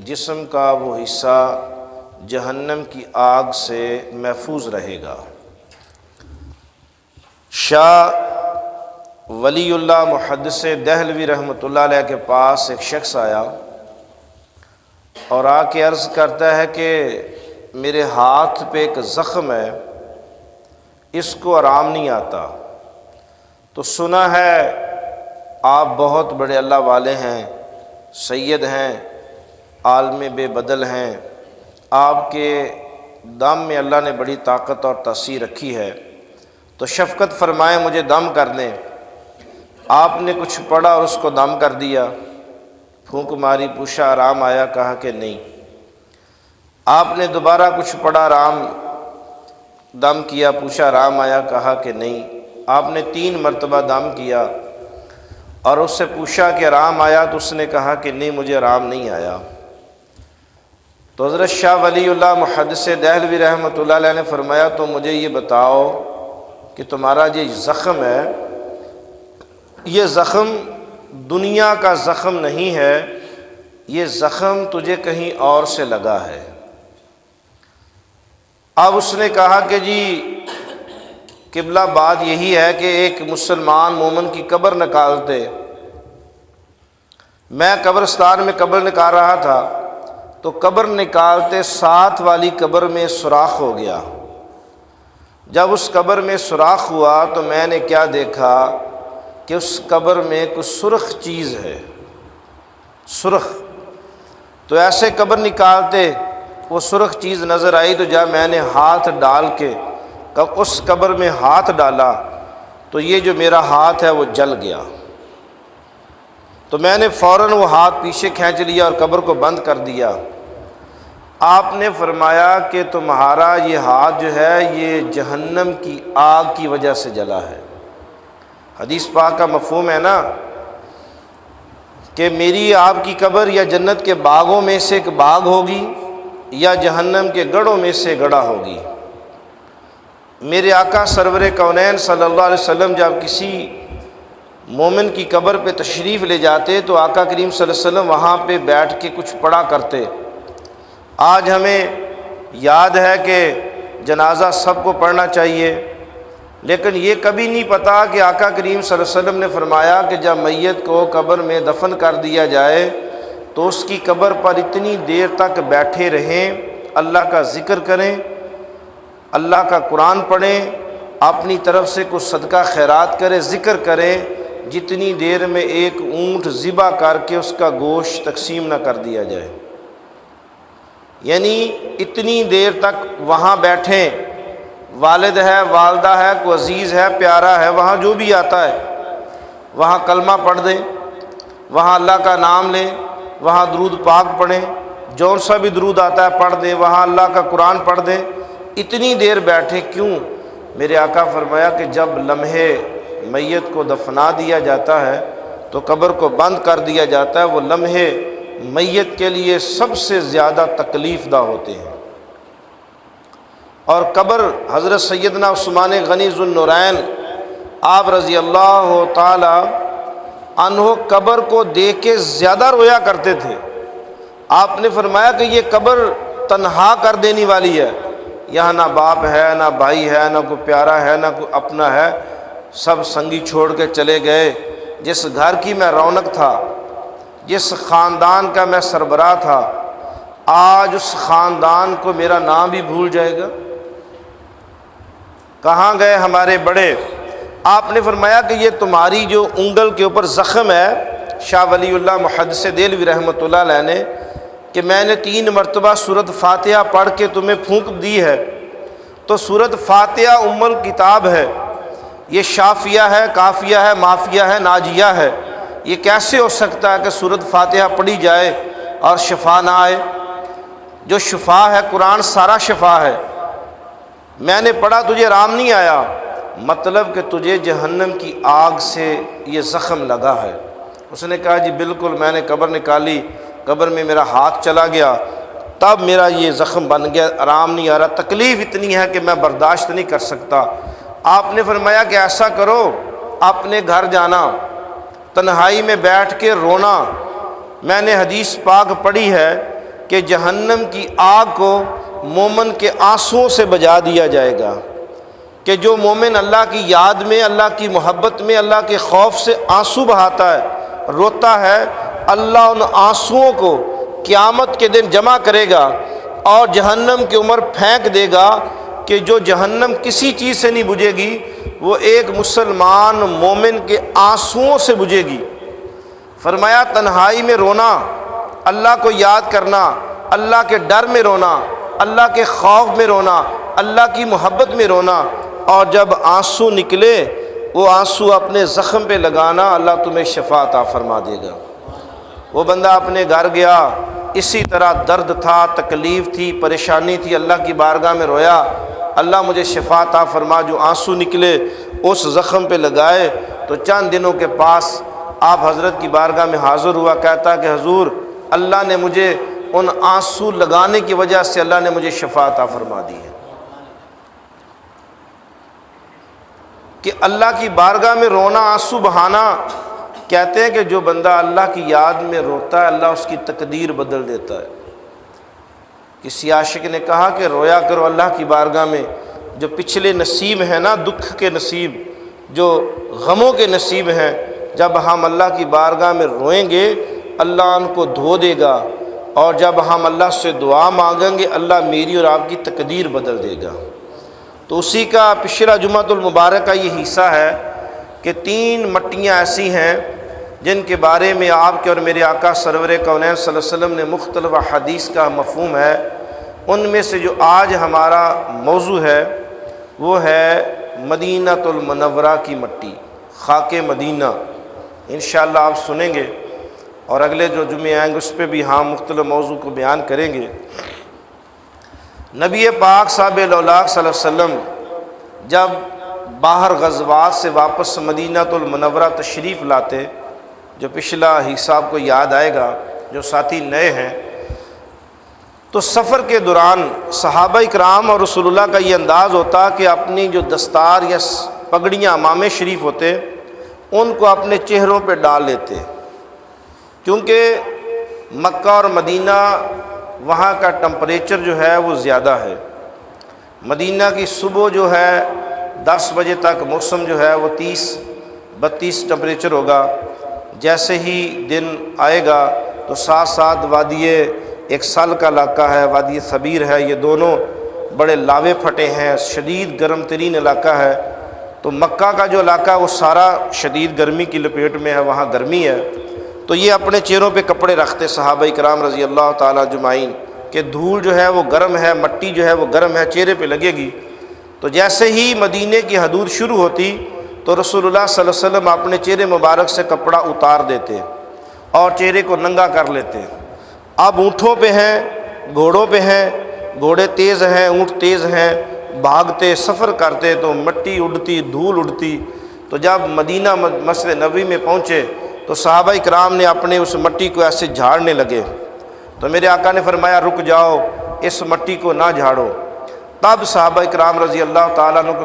جسم کا وہ حصہ جہنم کی آگ سے محفوظ رہے گا۔ شاہ ولی اللہ محدث دہلوی رحمۃ اللہ علیہ کے پاس ایک شخص آیا اور آ کے عرض کرتا ہے کہ میرے ہاتھ پہ ایک زخم ہے، اس کو آرام نہیں آتا، تو سنا ہے آپ بہت بڑے اللہ والے ہیں، سید ہیں، عالم بے بدل ہیں، آپ کے دم میں اللہ نے بڑی طاقت اور تاثیر رکھی ہے، تو شفقت فرمائیں مجھے دم کر لیں۔ آپ نے کچھ پڑھا اور اس کو دم کر دیا، پھونک ماری، پوچھا آرام آیا؟ کہا کہ نہیں۔ آپ نے دوبارہ کچھ پڑھا، آرام دم کیا، پوچھا آرام آیا؟ کہا کہ نہیں۔ آپ نے 3 مرتبہ دم کیا اور اس سے پوچھا کہ آرام آیا؟ تو اس نے کہا کہ نہیں، مجھے آرام نہیں آیا۔ تو حضرت شاہ ولی اللہ محدث دہلوی رحمۃ اللہ علیہ نے فرمایا تو مجھے یہ بتاؤ کہ تمہارا یہ زخم ہے، یہ زخم دنیا کا زخم نہیں ہے، یہ زخم تجھے کہیں اور سے لگا ہے۔ اب اس نے کہا کہ جی قبلہ بات یہی ہے کہ ایک مسلمان مومن کی قبر نکالتے، میں قبرستان میں قبر نکال رہا تھا تو قبر نکالتے ساتھ والی قبر میں سوراخ ہو گیا۔ جب اس قبر میں سوراخ ہوا تو میں نے کیا دیکھا کہ اس قبر میں کچھ سرخ چیز ہے، سرخ۔ تو ایسے قبر نکالتے وہ سرخ چیز نظر آئی، تو جب میں نے ہاتھ ڈال کے اس قبر میں ہاتھ ڈالا تو یہ جو میرا ہاتھ ہے وہ جل گیا۔ تو میں نے فوراً وہ ہاتھ پیچھے کھینچ لیا اور قبر کو بند کر دیا۔ آپ نے فرمایا کہ تمہارا یہ ہاتھ جو ہے یہ جہنم کی آگ کی وجہ سے جلا ہے۔ حدیث پاک کا مفہوم ہے نا کہ میری آپ کی قبر یا جنت کے باغوں میں سے ایک باغ ہوگی یا جہنم کے گڑھوں میں سے گڑھا ہوگی۔ میرے آقا سرور کونین صلی اللہ علیہ وسلم جب کسی مومن کی قبر پہ تشریف لے جاتے تو آقا کریم صلی اللہ علیہ وسلم وہاں پہ بیٹھ کے کچھ پڑھا کرتے۔ آج ہمیں یاد ہے کہ جنازہ سب کو پڑھنا چاہیے، لیکن یہ کبھی نہیں پتہ کہ آقا کریم صلی اللہ علیہ وسلم نے فرمایا کہ جب میت کو قبر میں دفن کر دیا جائے تو اس کی قبر پر اتنی دیر تک بیٹھے رہیں، اللہ کا ذکر کریں، اللہ کا قرآن پڑھیں، اپنی طرف سے کچھ صدقہ خیرات کریں، ذکر کریں، جتنی دیر میں ایک اونٹ ذبح کر کے اس کا گوشت تقسیم نہ کر دیا جائے۔ یعنی اتنی دیر تک وہاں بیٹھیں، والد ہے، والدہ ہے، کوئی عزیز ہے، پیارا ہے، وہاں جو بھی آتا ہے وہاں کلمہ پڑھ دیں، وہاں اللہ کا نام لیں، وہاں درود پاک پڑھیں، جون سا بھی درود آتا ہے پڑھ دیں، وہاں اللہ کا قرآن پڑھ دیں۔ اتنی دیر بیٹھے کیوں؟ میرے آقا فرمایا کہ جب لمحے میت کو دفنا دیا جاتا ہے تو قبر کو بند کر دیا جاتا ہے، وہ لمحے میت کے لیے سب سے زیادہ تکلیف دہ ہوتے ہیں۔ اور قبر حضرت سیدنا عثمان غنی ذو النورین آپ رضی اللہ تعالی عنہ قبر کو دیکھ کے زیادہ رویا کرتے تھے۔ آپ نے فرمایا کہ یہ قبر تنہا کر دینے والی ہے، یہاں نہ باپ ہے، نہ بھائی ہے، نہ کوئی پیارا ہے، نہ کوئی اپنا ہے، سب سنگی چھوڑ کے چلے گئے۔ جس گھر کی میں رونق تھا، جس خاندان کا میں سربراہ تھا، آج اس خاندان کو میرا نام بھی بھول جائے گا۔ کہاں گئے ہمارے بڑے؟ آپ نے فرمایا کہ یہ تمہاری جو انگل کے اوپر زخم ہے، شاہ ولی اللہ محدث دہلوی رحمۃ اللہ علیہ نے، کہ میں نے 3 مرتبہ سورۃ فاتحہ پڑھ کے تمہیں پھونک دی ہے، تو سورۃ فاتحہ ام الکتاب ہے، یہ شافیہ ہے، کافیہ ہے، مافیہ ہے، ناجیہ ہے۔ یہ کیسے ہو سکتا ہے کہ سورۃ فاتحہ پڑھی جائے اور شفا نہ آئے؟ جو شفا ہے قرآن سارا شفا ہے۔ میں نے پڑھا تجھے آرام نہیں آیا، مطلب کہ تجھے جہنم کی آگ سے یہ زخم لگا ہے۔ اس نے کہا جی بالکل، میں نے قبر نکالی، قبر میں میرا ہاتھ چلا گیا، تب میرا یہ زخم بن گیا، آرام نہیں آ رہا، تکلیف اتنی ہے کہ میں برداشت نہیں کر سکتا۔ آپ نے فرمایا کہ ایسا کرو، اپنے گھر جانا، تنہائی میں بیٹھ کے رونا۔ میں نے حدیث پاک پڑھی ہے کہ جہنم کی آگ کو مومن کے آنسوؤں سے بجھا دیا جائے گا، کہ جو مومن اللہ کی یاد میں، اللہ کی محبت میں، اللہ کے خوف سے آنسو بہاتا ہے، روتا ہے، اللہ ان آنسوؤں کو قیامت کے دن جمع کرے گا اور جہنم کے اوپر پھینک دے گا، کہ جو جہنم کسی چیز سے نہیں بجھے گی، وہ ایک مسلمان مومن کے آنسوؤں سے بجھے گی۔ فرمایا تنہائی میں رونا، اللہ کو یاد کرنا، اللہ کے ڈر میں رونا، اللہ کے خوف میں رونا، اللہ کی محبت میں رونا، اور جب آنسو نکلے وہ آنسو اپنے زخم پہ لگانا، اللہ تمہیں شفا عطا فرما دے گا۔ وہ بندہ اپنے گھر گیا، اسی طرح درد تھا، تکلیف تھی، پریشانی تھی، اللہ کی بارگاہ میں رویا، اللہ مجھے شفا عطا فرما۔ جو آنسو نکلے اس زخم پہ لگائے تو چند دنوں کے پاس آپ حضرت کی بارگاہ میں حاضر ہوا، کہتا کہ حضور اللہ نے مجھے ان آنسو لگانے کی وجہ سے اللہ نے مجھے شفا عطا فرما دی ہے۔ کہ اللہ کی بارگاہ میں رونا، آنسو بہانا، کہتے ہیں کہ جو بندہ اللہ کی یاد میں روتا ہے اللہ اس کی تقدیر بدل دیتا ہے۔ کسی عاشق نے کہا کہ رویا کرو اللہ کی بارگاہ میں، جو پچھلے نصیب ہیں نا، دکھ کے نصیب، جو غموں کے نصیب ہیں، جب ہم اللہ کی بارگاہ میں روئیں گے اللہ ان کو دھو دے گا، اور جب ہم اللہ سے دعا مانگیں گے اللہ میری اور آپ کی تقدیر بدل دے گا۔ تو اسی کا پچھلا جمعۃ المبارک کا یہ حصہ ہے کہ 3 مٹیاں ایسی ہیں جن کے بارے میں آپ کے اور میرے آقا سرور کونین صلی اللہ علیہ وسلم نے مختلف حدیث کا مفہوم ہے۔ ان میں سے جو آج ہمارا موضوع ہے وہ ہے مدینہ المنورہ کی مٹی، خاک مدینہ۔ انشاءاللہ آپ سنیں گے، اور اگلے جو جمعے آئیں گے اس پہ بھی ہم مختلف موضوع کو بیان کریں گے۔ نبی پاک صاحب الاولاق صلی اللہ علیہ وسلم جب باہر غزوات سے واپس مدینہ المنورہ تشریف لاتے، جو پچھلا حصہ آپ کو یاد آئے گا جو ساتھی نئے ہیں، تو سفر کے دوران صحابہ اکرام اور رسول اللہ کا یہ انداز ہوتا کہ اپنی جو دستار یا پگڑیاں امام شریف ہوتے ان کو اپنے چہروں پہ ڈال لیتے، کیونکہ مکہ اور مدینہ وہاں کا ٹمپریچر جو ہے وہ زیادہ ہے۔ مدینہ کی صبح جو ہے 10 بجے تک موسم جو ہے وہ 30-32 ٹمپریچر ہوگا، جیسے ہی دن آئے گا تو ساتھ ساتھ وادی ایک سال کا علاقہ ہے، وادی ثبیر ہے، یہ دونوں بڑے لاوے پھٹے ہیں، شدید گرم ترین علاقہ ہے۔ تو مکہ کا جو علاقہ ہے وہ سارا شدید گرمی کی لپیٹ میں ہے، وہاں گرمی ہے۔ تو یہ اپنے چہروں پہ کپڑے رکھتے صحابہ کرام رضی اللہ تعالیٰ اجمعین، کہ دھول جو ہے وہ گرم ہے، مٹی جو ہے وہ گرم ہے، چہرے پہ لگے گی۔ تو جیسے ہی مدینے کی حدود شروع ہوتی تو رسول اللہ صلی اللہ علیہ وسلم اپنے چہرے مبارک سے کپڑا اتار دیتے اور چہرے کو ننگا کر لیتے۔ اب اونٹوں پہ ہیں، گھوڑوں پہ ہیں، گھوڑے تیز ہیں، اونٹ تیز ہیں، بھاگتے سفر کرتے تو مٹی اڑتی، دھول اڑتی۔ تو جب مدینہ مسجد نبوی میں پہنچے تو صحابہ کرام نے اپنے اس مٹی کو ایسے جھاڑنے لگے، تو میرے آقا نے فرمایا رک جاؤ، اس مٹی کو نہ جھاڑو۔ تب صحابہ کرام رضی اللہ تعالیٰ عنہ کو